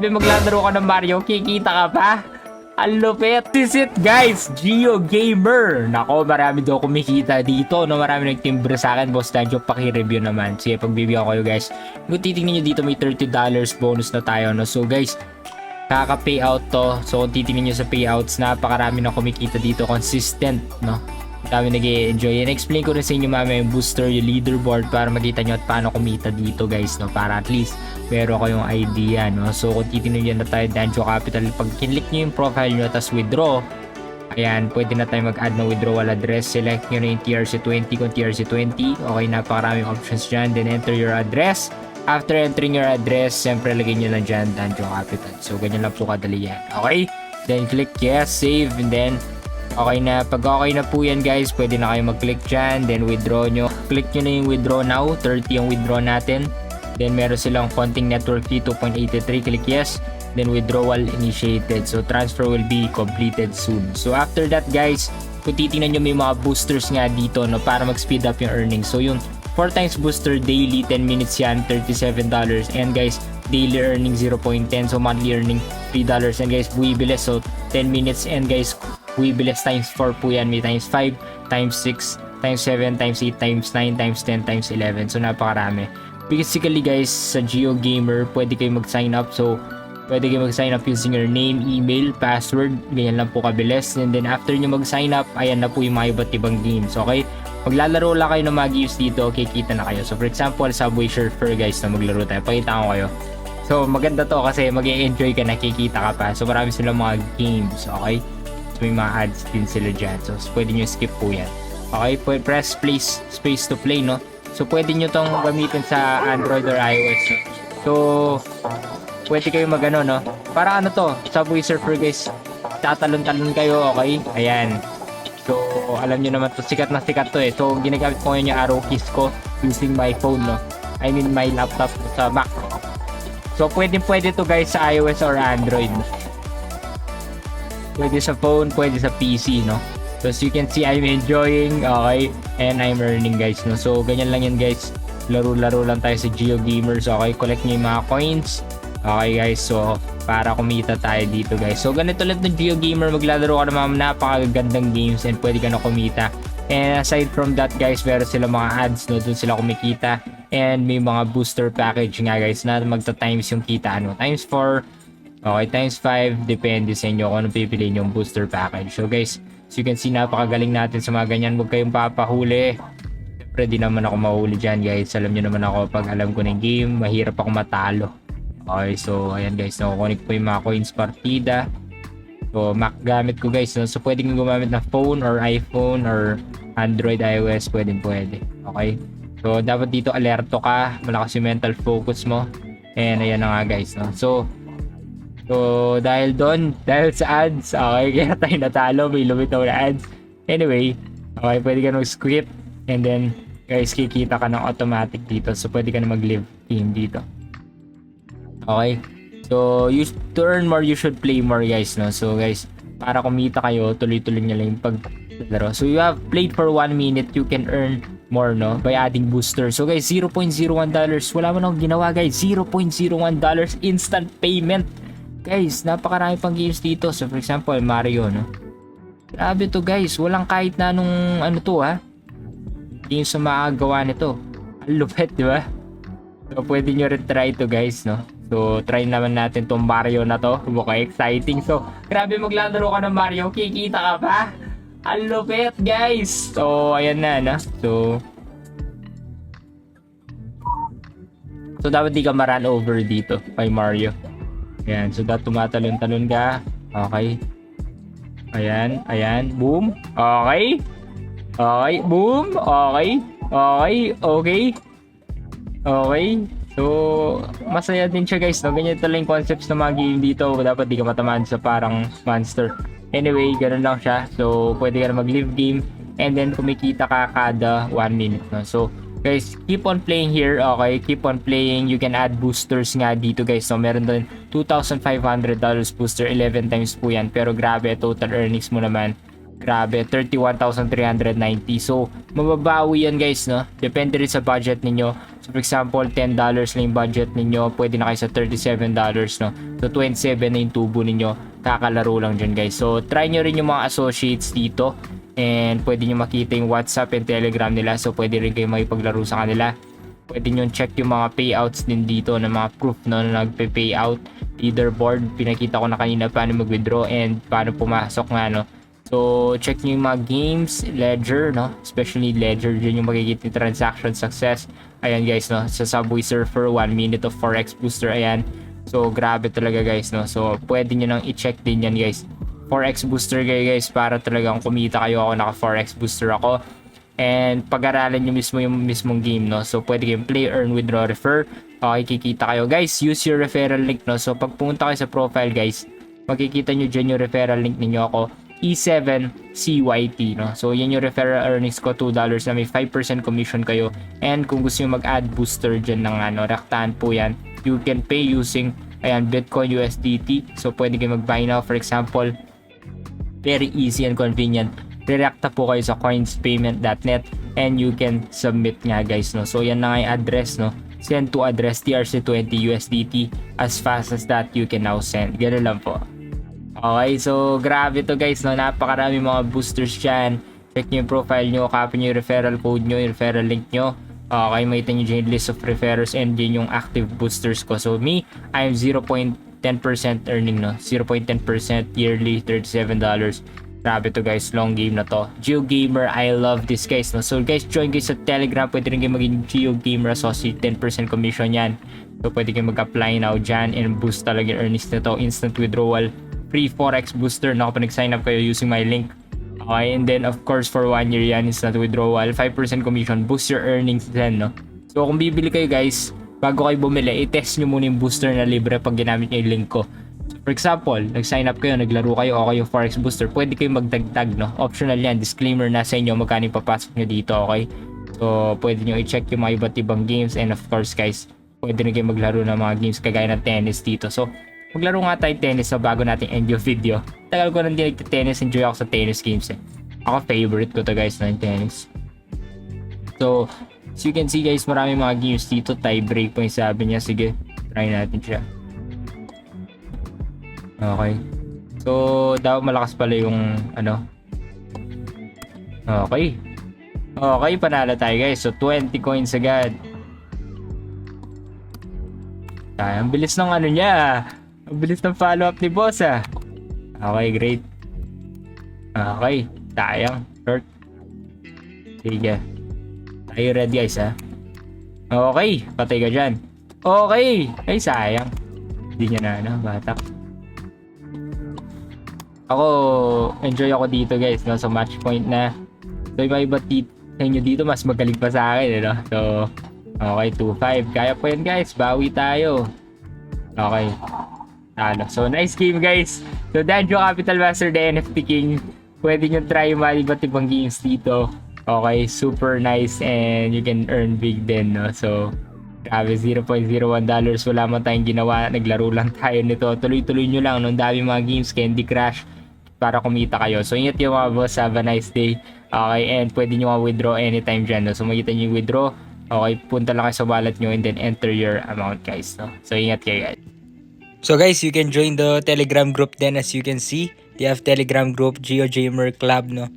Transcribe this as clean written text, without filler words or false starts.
Grabe maglalaro ka ng Mario, kikita ka pa. Ang lupit. This is it guys, Geo Gamer. Nako, marami daw kumikita dito, no? Marami nagtimbre sa akin, Boss Danjo, paki-review naman. Sige, pagbibigyan ko kayo guys. Kung titingnan nyo dito, may $30 bonus na tayo, no? So guys, kaka-payout to. So kung titingnan nyo sa payouts, napakarami na kumikita dito, consistent, no? Dami nag-i-enjoy. And explain ko rin sa inyo mamaya yung booster, yung leaderboard para makita nyo at paano kumita dito guys, no? Para at least meron kayong idea, no? So kung titignan nyo na tayo, Danjo Capital, pag kinlik nyo yung profile nyo tapos withdraw, ayan, pwede na tayo mag-add ng withdrawal address. Select nyo na yung TRC20 kung TRC20. Okay, napakaraming options dyan. Then enter your address. After entering your address, siyempre lagay nyo lang dyan Danjo Capital. So ganyan lang po kadali yan. Okay, then click yes, save, and then okay na. Pag okay na po yan guys, pwede na kayo mag-click dyan. Then withdraw nyo. Click nyo na yung withdraw now. 30 yung withdraw natin. Then meron silang konting network fee, 2.83. Click yes. Then withdrawal initiated. So transfer will be completed soon. So after that guys, kung titingnan nyo may mga boosters nga dito, no, para mag-speed up yung earnings. So yung 4 times booster daily, 10 minutes yan, $37. And guys, daily earning 0.10. So monthly earning $3. And guys, buwibilis. So 10 minutes. And guys, buwibilis times 4 po yan. May times 5, times 6, times 7, times 8, times 9, times 10, times 11. So napakarami. Basically guys, sa Geo Gamer, pwede kayo mag-sign up. So, pwede kayo mag-sign up using your name, email, password. Ganyan lang po kabilis. And then after nyo mag-sign up, ayan na po yung mga iba't ibang games. Okay? Maglalaro lang kayo ng mga games dito, kikita na kayo. So for example, Subway Surfer guys, na maglaro tayo. Pakita ko kayo. So maganda to kasi mag-e-enjoy ka, nakikita ka pa. So marami silang mga games, okay? So may mga ads din sila dyan. So pwede nyo skip po yan. Okay? Press space to play, no? So pwede nyo tong gamitin sa Android or iOS. So pwede kayo magano, no? Para ano to, Subway Surfer guys. Tatalon-talon kayo, okay? Ayan. So alam nyo naman to, sikat na sikat to eh. So ginagamit ko ngayon yung arrow keys ko using my phone, no? I mean my laptop sa Mac. So pwede to guys sa iOS or Android. Pwede sa phone, pwede sa PC, no? So as you can see, I'm enjoying, okay? And I'm earning guys, no? So ganyan lang yan guys. Laro-laro lang tayo sa Geo Gamers, okay? Collect nyo yung mga coins. Okay guys, so para kumita tayo dito guys. So ganito lang ng Geo Gamer, maglalaro ka ng mga napakagandang games and pwede ka na kumita. And aside from that guys, meron sila mga ads, no? Doon sila kumikita. And may mga booster package nga guys na magta-times yung kita, ano? Times 4, okay, times 5, depende sa inyo kung ano pipiliin yung booster package. So guys, as you can see, napakagaling natin sa mga ganyan. Huwag kayong papahuli. Siyempre, di naman ako mahuli dyan guys. Alam nyo naman ako, pag alam ko ng game, mahirap ako matalo. Okay, so ayan guys, nakukunik po yung mga coins partida. So Mac gamit ko guys, no? So pwede kong gumamit na phone or iPhone or Android, iOS, pwede. Okay, so dapat dito alerto ka, malakas yung mental focus mo. And ayan na nga guys, no? So dahil sa ads, okay, kaya tayo natalo, may lumitaw na ads. Anyway, okay, pwede ka nag-script and then guys, kikita ka ng automatic dito. So pwede ka na mag-live team dito. Okay, so to earn more, you should play more guys, no? So guys, para kumita kayo, tuloy-tuloy nyo lang yung paglaro. So you have played for 1 minute, you can earn more, no? By adding booster. So guys, $0.01. Wala mo nang ginawa guys, $0.01 instant payment. Guys, napakarami pang games dito. So for example, Mario, no? Grabe to guys, walang kahit na nung ano to, ha? Games na makagawa nito. Ang lupet, di ba? So pwede nyo rin try to guys, no? So try naman natin tong Mario na to. Mukhang exciting. So grabe maglalaro ka ng Mario, kikita ka pa. Ang lupet guys. So ayan na, no? So dapat di ka ma-run over dito kay Mario. Ayan, so dapat tumatalon-talon ka. Okay. Ayan, boom. Okay, boom. Okay. So masaya din siya guys, no? Ganyan talaga yung concepts ng mga game dito. Dapat di ka matamaan sa parang monster. Anyway, ganun lang siya. So pwede ka na mag-live game and then kumikita ka kada 1 minute, no? So guys, keep on playing here, okay? Keep on playing. You can add boosters nga dito guys. So meron doon $2,500 booster, 11 times po yan. Pero grabe, total earnings mo naman Grabe, 31,390. So, mababawi yan guys, no? Depende rin sa budget ninyo. So, for example, $10 lang yung budget ninyo. Pwede na kayo sa $37, no? So, 27 na yung tubo ninyo. Kakalaro lang dyan guys. So, try nyo rin yung mga associates dito. And pwede nyo makita yung WhatsApp and Telegram nila. So, pwede rin kayo makipaglaro sa kanila. Pwede nyo check yung mga payouts din dito na mga proof, no, na nagpe-payout. Leaderboard, pinakita ko na kanina paano mag-withdraw and paano pumasok nga, no? So, check nyo yung mga games, ledger, no? Especially ledger, dyan yung makikita yung transaction success. Ayan guys, no? Sa Subway Surfer, 1 minute of Forex Booster, ayan. So, grabe talaga guys, no? So, pwede nyo nang i-check din yan guys. Forex Booster kayo guys, para talagang kumita kayo. Ako naka Forex Booster ako. And pag-aralan nyo mismo yung mismong game, no? So, pwede kayong play, earn, withdraw, refer. Okay, kikita kayo. Guys, use your referral link, no? So, pag pumunta kayo sa profile, guys, makikita nyo dyan yung referral link ninyo ako. E7CYT, no? So, yan yung referral earnings ko, $2 na may 5% commission kayo. And kung gusto nyo mag-add booster dyan ng raktahan po yan, you can pay using, ayan, Bitcoin USDT. So, pwede kayo mag-buy now, for example. Very easy and convenient. Reacta po kayo sa coinspayment.net and you can submit nga guys, no? So, yan na nga yung address, no? Send to address TRC20 USDT. As fast as that, you can now send. Ganun lang po. Okay, so grabe to guys, no? Napakarami mga boosters dyan. Check nyo yung profile nyo, copy nyo yung referral code nyo, yung referral link nyo. Okay, makita nyo dyan yung list of referrers and dyan yung active boosters ko. So me, I am 0.10% earning, no? 0.10% yearly, $37. Grabe to guys, long game na to. GeoGamer, I love this guys, no? So guys, join guys sa Telegram. Pwede rin kayo maging GeoGamer Associate, 10% commission yan. So pwede kayo mag-apply now dyan and boost talaga yung earnings na to. Instant withdrawal, free Forex booster na kapag nag-sign up kayo using my link. Okay, and then of course for 1 year yan, instant withdrawal, 5% commission, boost your earnings din, no? So kung bibili kayo guys, bago kayo bumili, i-test nyo muna yung booster na libre pag ginamit nyo yung link ko. For example, nag-sign up kayo, naglaro kayo, okay yung Forex Booster, pwede kayo magdagdag, no? Optional yan, disclaimer na sa inyo magkano yung papasok nyo dito, okay? So, pwede nyo i-check yung mga iba't ibang games and of course guys, pwede rin kayo maglaro ng mga games kagaya ng tennis dito. So, maglaro nga tayo tennis so bago natin end yung video. Tagal ko nang di nagte-tennis, enjoy ako sa tennis games eh. Ako favorite ko to guys na yung tennis. So, as you can see guys, marami mga games dito, tie break po yung sabi niya. Sige, try natin siya. Okay. So, dapat malakas pala yung Okay. Okay, panalo tayo guys. So, 20 coins agad. Ay, ang bilis ng niya. Ang bilis ng follow-up ni boss ah. Okay, great. Okay, sayang. Short. Sige. Tayo ready guys ha. Okay, patay ka dyan. Okay. Ay, sayang. Hindi niya na batak. Ako, enjoy ako dito guys, no? So match point na. So iba-iba sa inyo dito, mas magaling pa sa akin, no? So, okay, 2-5. Kaya po yan guys, bawi tayo. Okay. So nice game guys. So Danjo Capital Master, the NFT King. Pwede nyo try yung mga iba't ibang games dito. Okay, super nice and you can earn big din, no? So, grabe, $0.01. Wala man tayong ginawa. Naglaro lang tayo nito. Tuloy-tuloy nyo lang. Nung dami mga games, Candy Crush, para kumita kayo. So, ingat yung mga boss. Have a nice day. Okay, and pwede nyo withdraw anytime dyan. No? So, makita nyo yung withdraw. Okay, punta lang kayo sa wallet nyo and then enter your amount, guys. No? So, ingat kayo, guys. So, guys, you can join the Telegram group then as you can see. They have Telegram group, GeoGamer Club, no?